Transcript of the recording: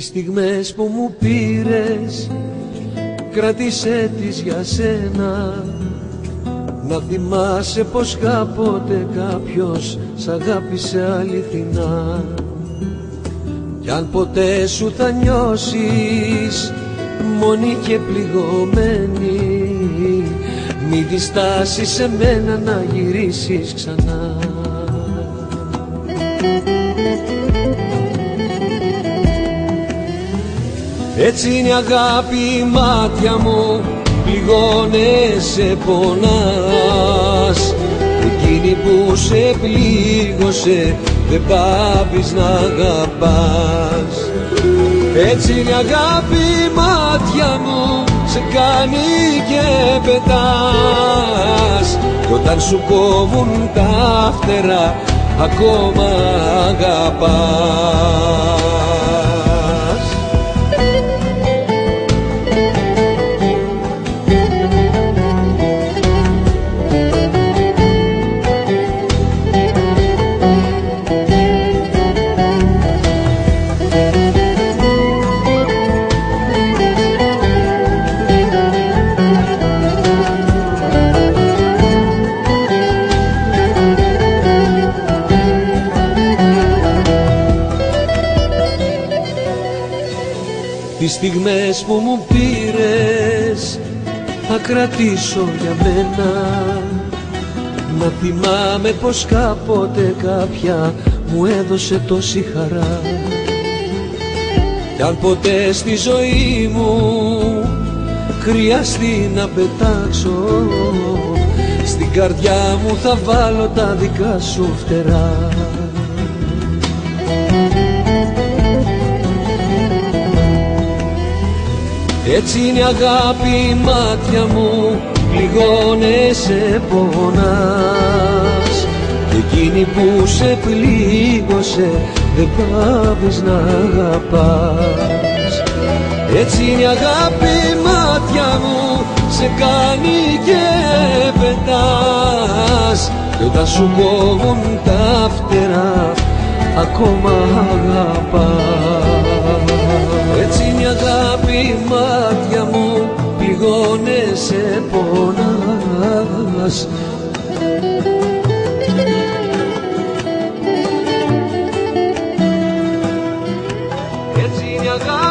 Τις στιγμές που μου πήρες, κράτησέ τις για σένα. Να θυμάσαι πως κάποτε κάποιος σ' αγάπησε αληθινά. Κι αν ποτέ σου θα νιώσεις μόνη και πληγωμένη, μη διστάσεις σε μένα να γυρίσεις ξανά. Έτσι είναι αγάπη η μάτια μου, πληγώνεσαι, πονάς. Εκείνη που σε πλήγωσε δεν πάβεις να αγαπάς. Έτσι είναι αγάπη η μάτια μου, σε κάνει και πετάς. Κι όταν σου κόβουν τα φτερά ακόμα αγαπάς. Τις στιγμές που μου πήρες θα κρατήσω για μένα. Να θυμάμαι πως κάποτε κάποια μου έδωσε τόση χαρά. Κι αν ποτέ στη ζωή μου χρειαστεί να πετάξω, στην καρδιά μου θα βάλω τα δικά σου φτερά. Έτσι είναι η αγάπη η μάτια μου, πληγώνεσαι, πονάς. Κι εκείνη που σε πλήγωσε δεν πάβεις να αγαπάς. Έτσι είναι η αγάπη η μάτια μου, σε κάνει και πετάς. Κι όταν σου κόβουν τα φτερά ακόμα αγαπάς. Έτσι είναι η αγάπη η μάτια μου, πληγώνεσαι, πονάς. Έτσι είναι η αγάπη